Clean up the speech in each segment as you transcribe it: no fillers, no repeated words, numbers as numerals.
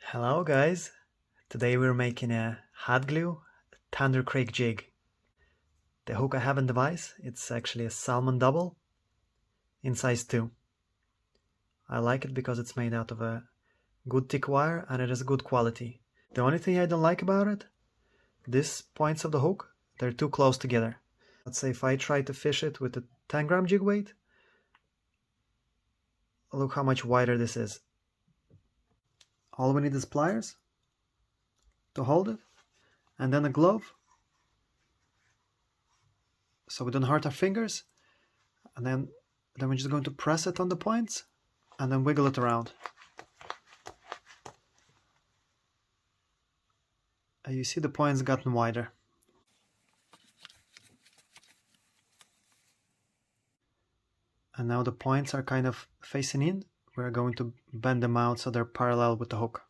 Hello guys, today we're making a hot glue Thunder Creek jig. The hook I have in the device, it's actually a Salmon double in size 2. I like it because it's made out of a good thick wire and it is good quality. The only thing I don't like about it, these points of the hook, they're too close together. Let's say if I try to fish it with a 10-gram jig weight, look how much wider this is. All we need is pliers to hold it and then a glove so we don't hurt our fingers, and then we're just going to press it on the points and then wiggle it around. You see the points gotten wider. And now the points are kind of facing in. We're going to bend them out so they're parallel with the hook.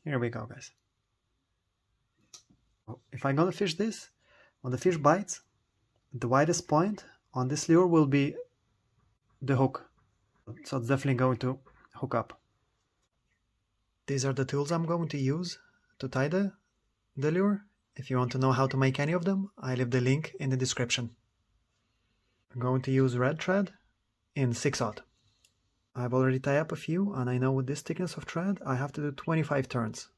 Here we go, guys. If I'm gonna fish this, when the fish bites, the widest point on this lure will be the hook. So it's definitely going to hook up. These are the tools I'm going to use to tie the lure. If you want to know how to make any of them, I leave the link in the description. I'm going to use red thread in 6/0. I've already tied up a few, and I know with this thickness of thread I have to do 25 turns.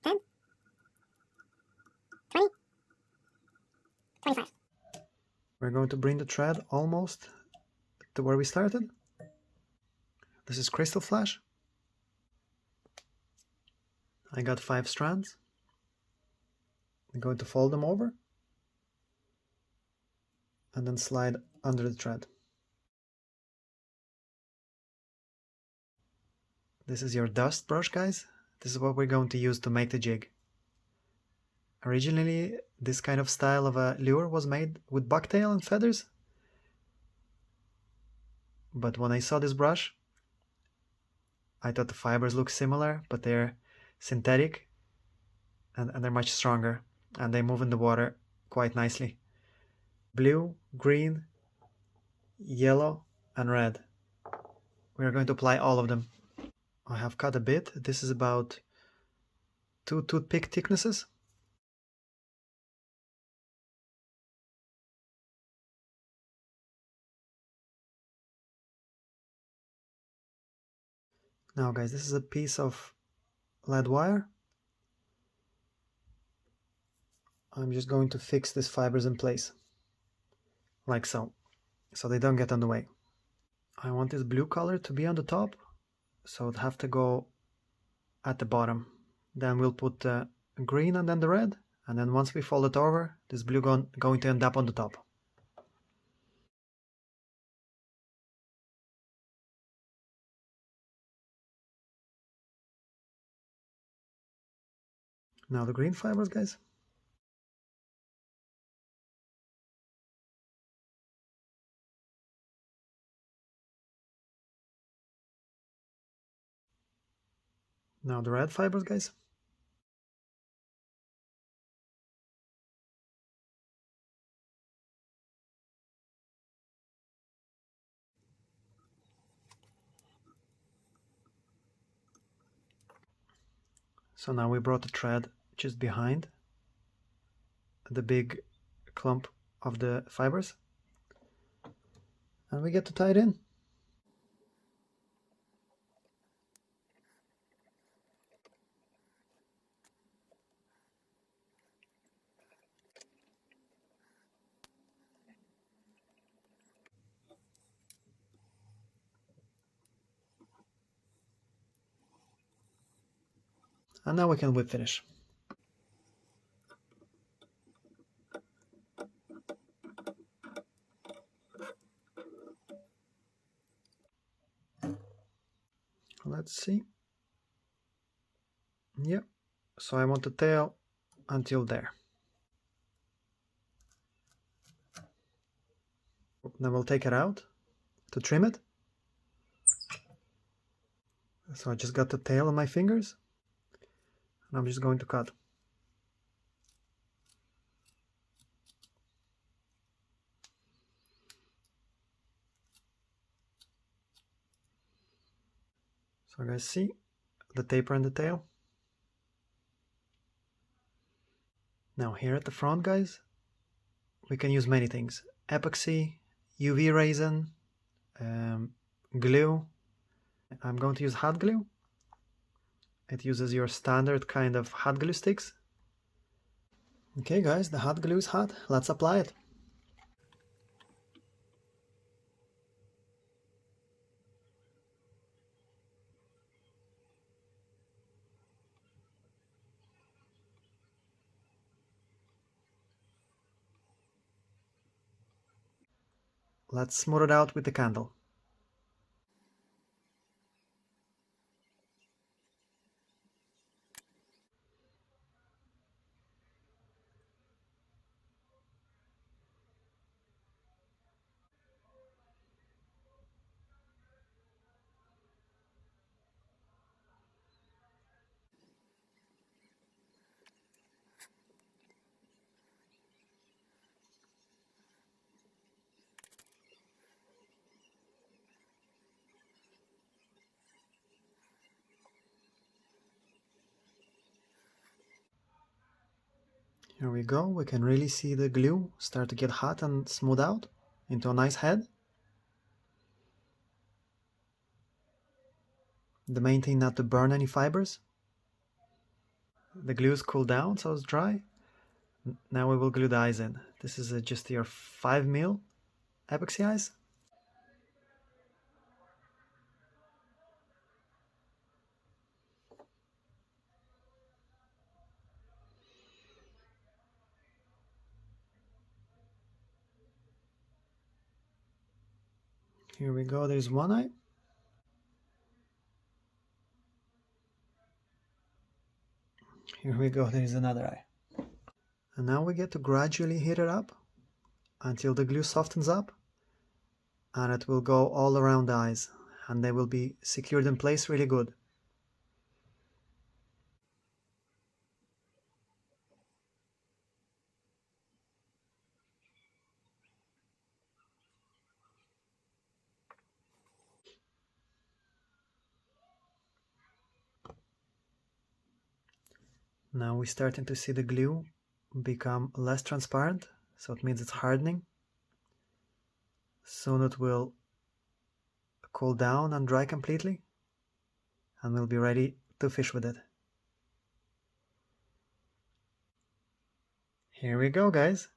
10, 20, 25. We're going to bring the thread almost to where we started. This is crystal flash. I got 5 strands. I'm going to fold them over and then slide under the thread. This is your dust brush, guys. This is what we're going to use to make the jig. Originally, this kind of style of a lure was made with bucktail and feathers. But when I saw this brush, I thought the fibers look similar, but they're synthetic and they're much stronger, and they move in the water quite nicely. Blue, green, yellow, and red. We are going to apply all of them. I have cut a bit. This is about 2 toothpick thicknesses. Now guys, this is a piece of lead wire. I'm just going to fix these fibers in place, like so they don't get on the way. I want this blue color to be on the top, so it'll have to go at the bottom. Then we'll put the green and then the red, and then once we fold it over, this blue going to end up on the top. Now the green fibers, guys. Now the red fibers, guys. So now we brought the thread just behind the big clump of the fibers, and we get to tie it in. And now we can whip finish. Let's see. Yep. So I want the tail until there. Then we'll take it out to trim it. So I just got the tail on my fingers. and I'm just going to cut. So guys, see the taper and the tail? Now here at the front, guys, we can use many things. Epoxy, UV resin, glue. I'm going to use hot glue. It uses your standard kind of hot glue sticks. Okay guys, the hot glue is hot. Let's apply it. Let's smooth it out with the candle. Here we go, we can really see the glue start to get hot and smooth out into a nice head. The main thing not to burn any fibers. The glue is cooled down, so it's dry. Now we will glue the eyes in. This is just your 5mm epoxy eyes. Here we go, there's one eye. Here we go, there's another eye. And now we get to gradually heat it up until the glue softens up, and it will go all around the eyes, and they will be secured in place really good. Now we're starting to see the glue become less transparent, so it means it's hardening. Soon it will cool down and dry completely, and we'll be ready to fish with it. Here we go, guys.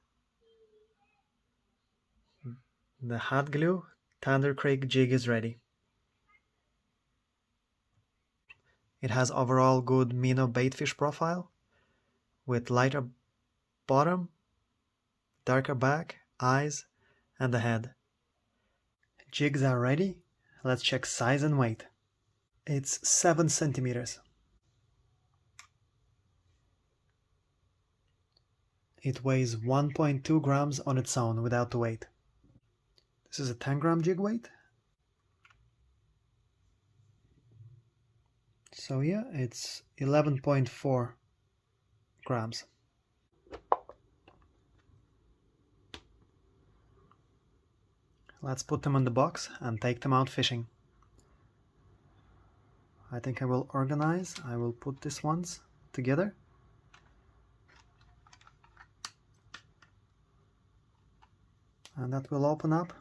The hot glue Thunder Creek jig is ready. It has overall good minnow baitfish profile with lighter bottom, darker back, eyes, and the head. Jigs are ready. Let's check size and weight. It's 7 centimeters. It weighs 1.2 grams on its own without the weight. This is a 10-gram jig weight. So yeah, it's 11.4 grams. Let's put them in the box and take them out fishing. I think I will organize. I will put these ones together. And that will open up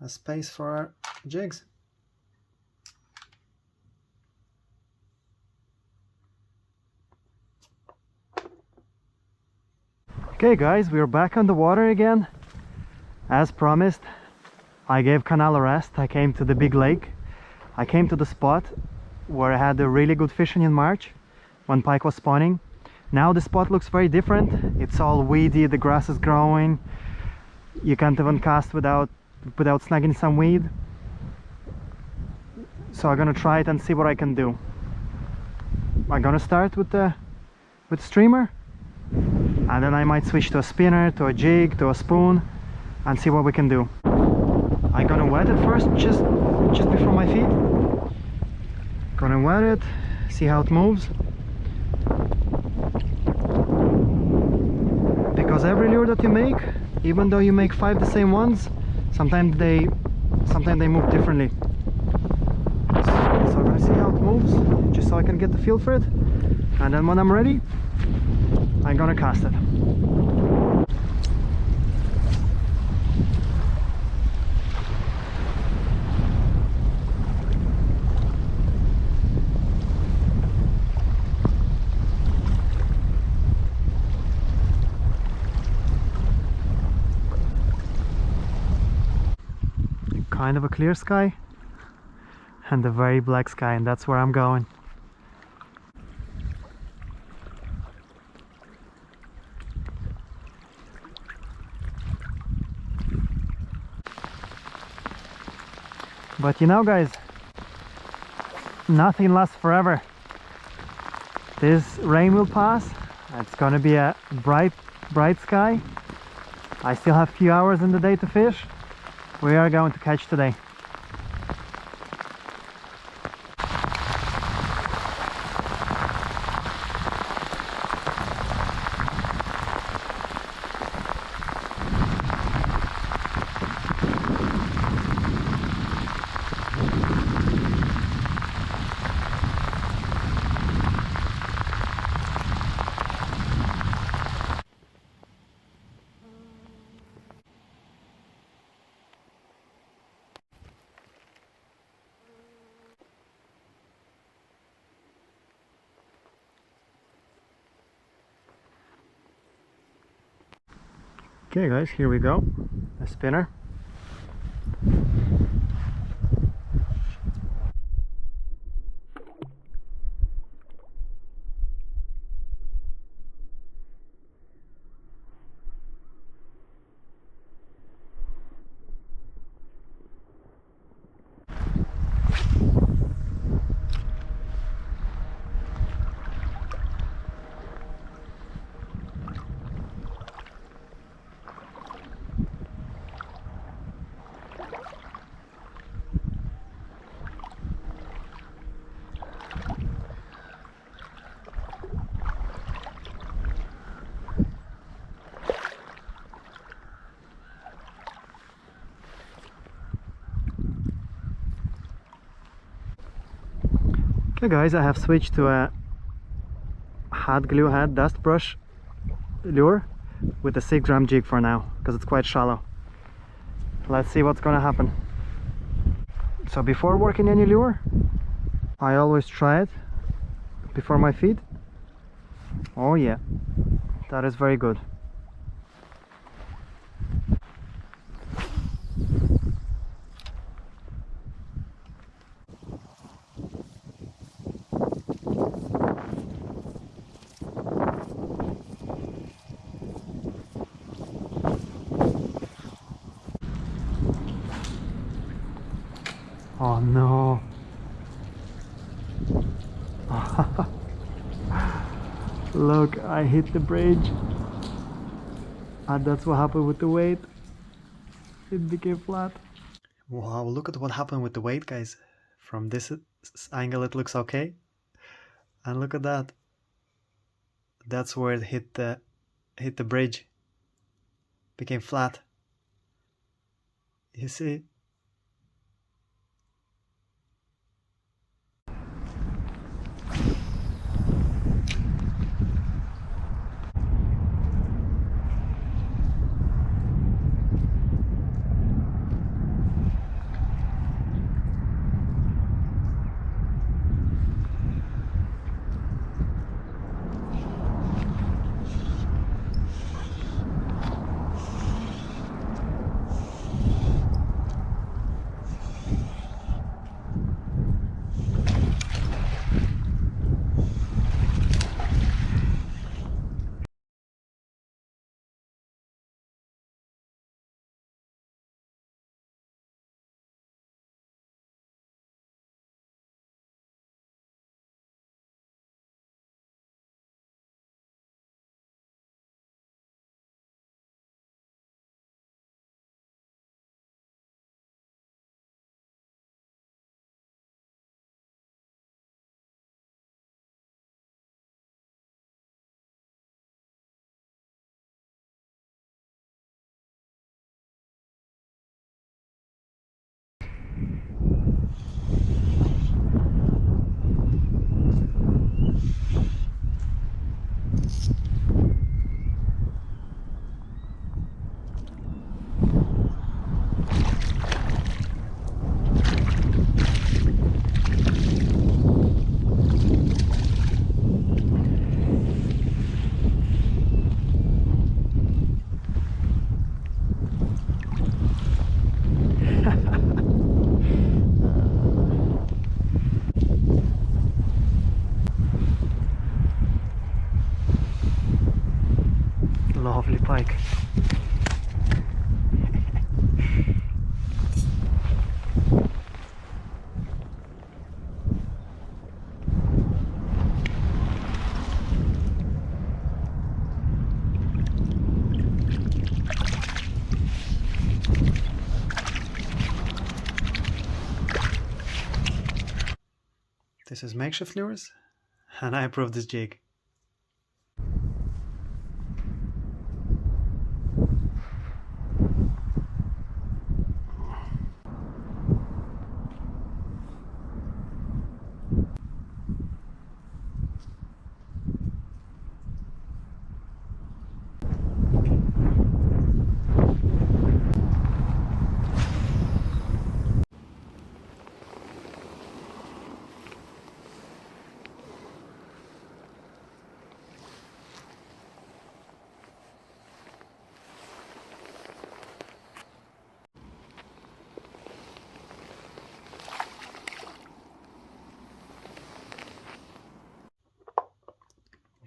a space for our jigs. Okay guys, we're back on the water again. As promised, I gave Canal a rest. I came to the big lake. I came to the spot where I had a really good fishing in March when pike was spawning. Now the spot looks very different. It's all weedy, the grass is growing. You can't even cast without snagging some weed. So I'm gonna try it and see what I can do. I'm gonna start with streamer, and then I might switch to a spinner, to a jig, to a spoon, and see what we can do. I'm gonna wet it first, just before my feet. Gonna wet it, see how it moves. Because every lure that you make, even though you make 5 the same ones, sometimes they move differently. So I'm gonna see how it moves, just so I can get the feel for it, and then when I'm ready, I'm gonna cast it. Kind of a clear sky and a very black sky, and that's where I'm going. But you know, guys, nothing lasts forever. This rain will pass. It's gonna be a bright sky. I still have a few hours in the day to fish. We are going to catch today. Okay guys, here we go, a spinner. Okay guys, I have switched to a hot glue head dust brush lure with a 6-gram jig for now, because it's quite shallow. Let's see what's gonna happen. So before working any lure, I always try it before my feed. Oh yeah, that is very good. Oh no. Look, I hit the bridge. And that's what happened with the weight. It became flat. Wow, look at what happened with the weight, guys. From this angle it looks okay. And look at that. That's where it hit the bridge. Became flat. You see? Lovely pike. This is makeshift lures, and I approve this jig.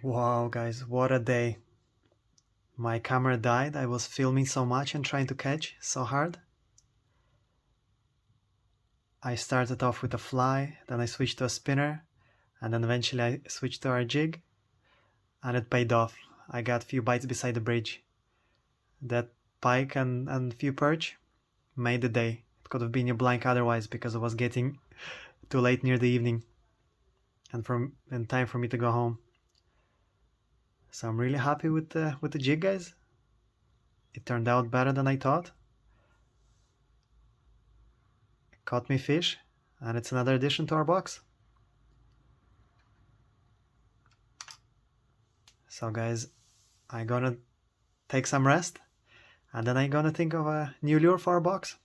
Wow, guys, what a day. My camera died. I was filming so much and trying to catch so hard. I started off with a fly, then I switched to a spinner, and then eventually I switched to our jig, and it paid off. I got a few bites beside the bridge. That pike and few perch made the day. It could have been a blank otherwise because it was getting too late near the evening and time for me to go home. So I'm really happy with the jig, guys. It turned out better than I thought. It caught me fish, and it's another addition to our box. So guys, I'm gonna take some rest, and then I'm gonna think of a new lure for our box.